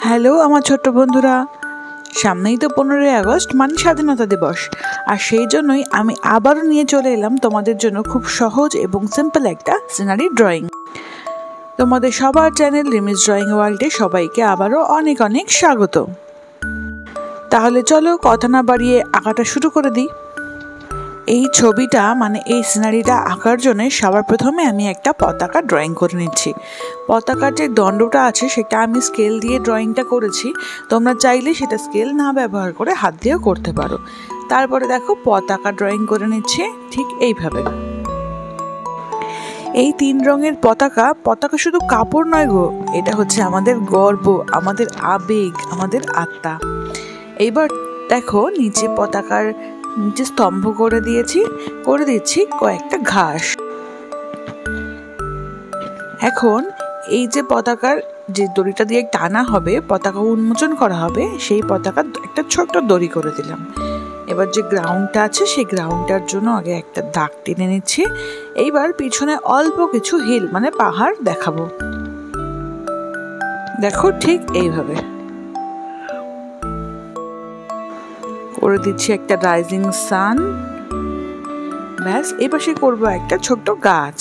Hello আমার ছোট্ট বন্ধুরা, সামনেই তো 15ই আগস্ট মানে স্বাধীনতা দিবস। আর সেই জন্যই আমি আবারও নিয়ে চলে এলাম তোমাদের জন্য খুব সহজ এবং সিম্পল একটা সিনারি ড্রয়িং। তোমাদের সবার চ্যানেল রিমিস ড্রয়িং ওয়ার্ল্ডে সবাইকে আবারও অনেক অনেক স্বাগত। তাহলে চলো কথা না বাড়িয়ে আঁকাটা শুরু করে দিই। এই ছবিটা মানে এই সিনারিটা আঁকার জন্য সবার প্রথমে আমি একটা পতাকা ড্রয়িং করে নিচ্ছি। পতাকার যে দণ্ডটা আছে সেটা আমি স্কেল দিয়ে ড্রয়িংটা করেছি, তোমরা চাইলে সেটা স্কেল না ব্যবহার করে হাত দিয়েও করতে পারো। তারপরে দেখো পতাকা ড্রয়িং করে নিচ্ছি ঠিক এইভাবে। এই 3 রঙের পতাকা শুধু কাপড় নয় গো, এটা হচ্ছে আমাদের গর্ব, আমাদের আবেগ, আমাদের আত্মা। এইবার দেখো নিচে পতাকার নিচে স্তম্ভ করে দিচ্ছি কয়েকটা ঘাস। এখন এই যে পতাকার যে দড়িটা দিয়ে টানা হবে, পতাকা উন্মোচন করা হবে, সেই পতাকা একটা ছোট্ট দড়ি করে দিলাম। এবার যে গ্রাউন্ডটা আছে সেই গ্রাউন্ডটার জন্য আগে একটা দাগ টেনে নিচ্ছি। এইবার পিছনে অল্প কিছু হিল মানে পাহাড় দেখাবো। দেখো ঠিক এইভাবে করে দিচ্ছি একটা রাইজিং সান। ব্যাস, এপাশে করবো একটা ছোট্ট গাছ।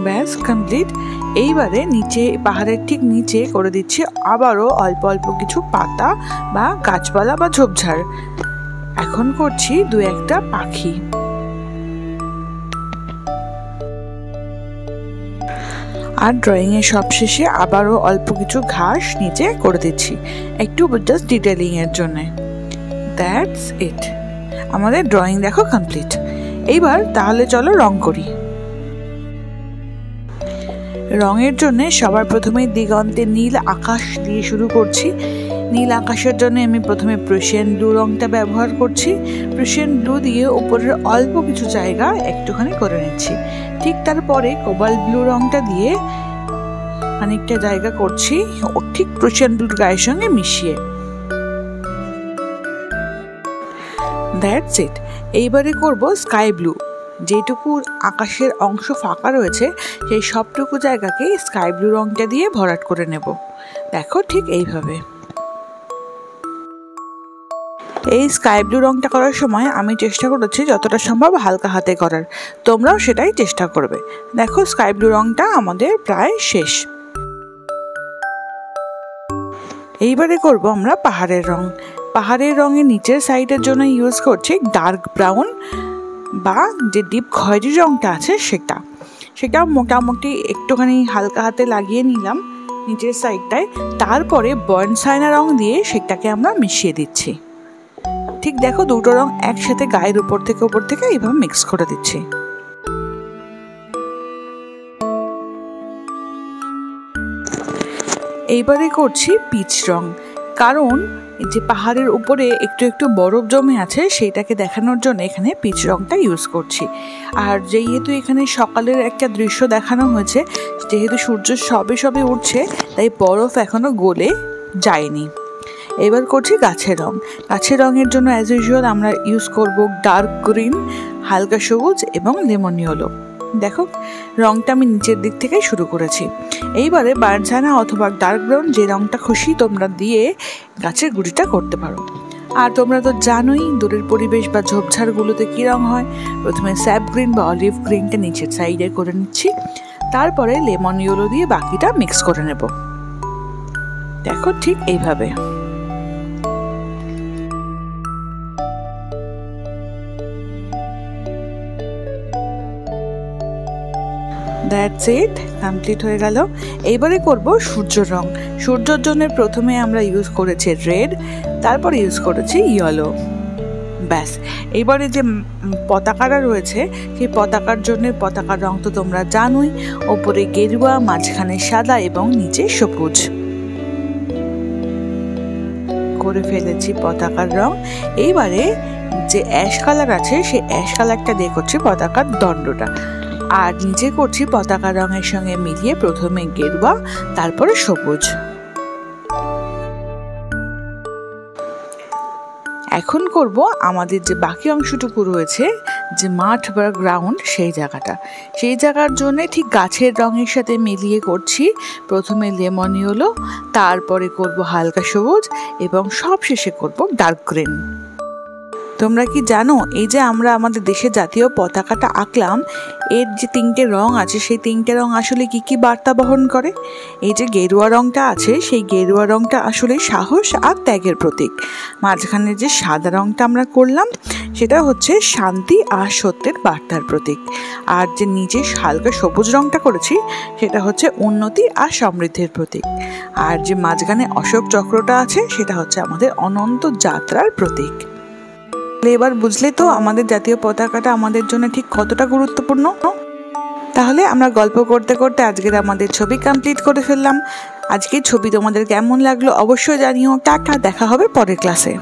ব্যাস কমপ্লিট। এইবারে নিচে পাহাড়ের ঠিক নিচে করে দিচ্ছি আবারও অল্প অল্প কিছু পাতা বা গাছপালা বা ঝোপঝাড়। এখন করছি 2-1টা পাখি। আর ড্রয়িং এর সবশেষে আবারও অল্প কিছু ঘাস নিচে করে দিচ্ছি, একটু জাস্ট ডিটেলিং এর জন্য। দ্যাটস ইট, আমাদের ড্রয়িং দেখো কমপ্লিট। এইবার তাহলে চলো রং করি। রঙের জন্য সবার প্রথমে দিগন্তে নীল আকাশ দিয়ে শুরু করছি। নীল আকাশের জন্য আমি প্রথমে প্রুশিয়ান ব্লু রংটা ব্যবহার করছি। প্রুশিয়ান ব্লু দিয়ে উপরের অল্প কিছু জায়গা একটুখানি করে নিচ্ছি। ঠিক তারপরে কোবাল্ট ব্লু রংটা দিয়ে খানিকটা জায়গা করছি ঠিক প্রুশিয়ান ব্লুর গায়ের সঙ্গে মিশিয়ে। That's it. এইবারে করব স্কাই ব্লু। যেটুকু আকাশের অংশ ফাঁকা রয়েছে সেই সবটুকু জায়গাকে স্কাই ব্লু রংটা দিয়ে ভরাট করে নেব। দেখো ঠিক এইভাবে। এই স্কাই ব্লু রংটা করার সময় আমি চেষ্টা করেছি যতটা সম্ভব হালকা হাতে করার, তোমরাও সেটাই চেষ্টা করবে। দেখো স্কাই ব্লু রংটা আমাদের প্রায় শেষ। এইবারে করব আমরা পাহাড়ের রং। পাহাড়ের রঙের নিচের সাইডের জন্য ইউজ করছি ডার্ক ব্রাউন বা যে ডিপ খয়েরি রংটা আছে সেটা মোটামুটি একটুখানি হালকা হাতে লাগিয়ে নিলাম নিচের সাইডটায়। তারপরে বর্নসাইনা রং দিয়ে সেটাকে আমরা মিশিয়ে দিচ্ছি। ঠিক দেখো দুটো রং একসাথে গায়ের উপর থেকে এইভাবে মিক্স করে দিচ্ছি। এইবারে করছি পিচ রং, কারণ যে পাহাড়ের উপরে একটু একটু বরফ জমে আছে সেইটাকে দেখানোর জন্য এখানে পিচ রংটা ইউজ করছি। আর যেহেতু এখানে সকালের একটা দৃশ্য দেখানো হয়েছে, যেহেতু সূর্য সবে উঠছে তাই বরফ এখনো গলে যায়নি। এবার করছি গাছের রং। গাছের রঙের জন্য অ্যাজ ইউজুয়াল আমরা ইউজ করব ডার্ক গ্রিন, হালকা সবুজ এবং লেমন ইয়েলো। দেখো রংটা আমি নিচের দিক থেকেই শুরু করেছি। এইবারে বার্নসাইনা অথবা ডার্ক ব্রাউন যে রংটা খুশি তোমরা দিয়ে গাছের গুঁড়িটা করতে পারো। আর তোমরা তো জানোই দূরের পরিবেশ বা ঝোপঝাড়গুলোতে কী রং হয়। প্রথমে স্যাপ গ্রিন বা অলিভ গ্রিনটা নিচের সাইডে করে নিচ্ছি, তারপরে লেমন ইয়েলো দিয়ে বাকিটা মিক্স করে নেব। দেখো ঠিক এইভাবে। দ্যাটস ইট, কমপ্লিট হয়ে গেল। এইবারে করব সূর্যর রং। সূর্যর জন্য প্রথমে আমরা ইউজ করেছি রেড, তারপর ইউজ করেছি ইয়েলো। ব্যাস, এইবারে যে পতাকাটা রয়েছে সেই পতাকার জন্য পতাকার রং তো তোমরা জানোই, ওপরে গেরুয়া, মাঝখানে সাদা এবং নিচে সবুজ করে ফেলেছি পতাকার রং। এইবারে যে অ্যাশ কালার আছে সেই অ্যাশ কালারটা দিয়ে করছি পতাকার দণ্ডটা। আর নিচে করছি পতাকা রঙের সঙ্গে মিলিয়ে প্রথমে গেরুয়া, তারপরে সবুজ। এখন করব আমাদের যে বাকি অংশটুকু রয়েছে, যে মাঠ বা গ্রাউন্ড, সেই জায়গার জন্য ঠিক গাছের রঙের সাথে মিলিয়ে করছি। প্রথমে লেমন ইয়েলো, তারপরে করব হালকা সবুজ এবং সব শেষে করব ডার্ক গ্রিন। তোমরা কি জানো, এই যে আমরা আমাদের দেশের জাতীয় পতাকাটা আঁকলাম, এর যে 3টে রং আছে, সেই 3টে রং আসলে কি কি বার্তা বহন করে? এই যে গেরুয়া রংটা আছে, সেই গেরুয়া রংটা আসলে সাহস আর ত্যাগের প্রতীক। মাঝখানে যে সাদা রংটা আমরা করলাম, সেটা হচ্ছে শান্তি আর সত্যের বার্তার প্রতীক। আর যে নিচে হালকা সবুজ রংটা করেছি, সেটা হচ্ছে উন্নতি আর সমৃদ্ধির প্রতীক। আর যে মাঝখানে অশোক চক্রটা আছে, সেটা হচ্ছে আমাদের অনন্ত যাত্রার প্রতীক। এবার বুঝলে তো আমাদের জাতীয় পতাকাটা আমাদের জন্য ঠিক কতটা গুরুত্বপূর্ণ। তাহলে আমরা গল্প করতে করতে আজকের আমাদের ছবি কমপ্লিট করে ফেললাম। আজকের ছবি তোমাদের কেমন লাগলো অবশ্যই জানিও। টাটা, দেখা হবে পরের ক্লাসে।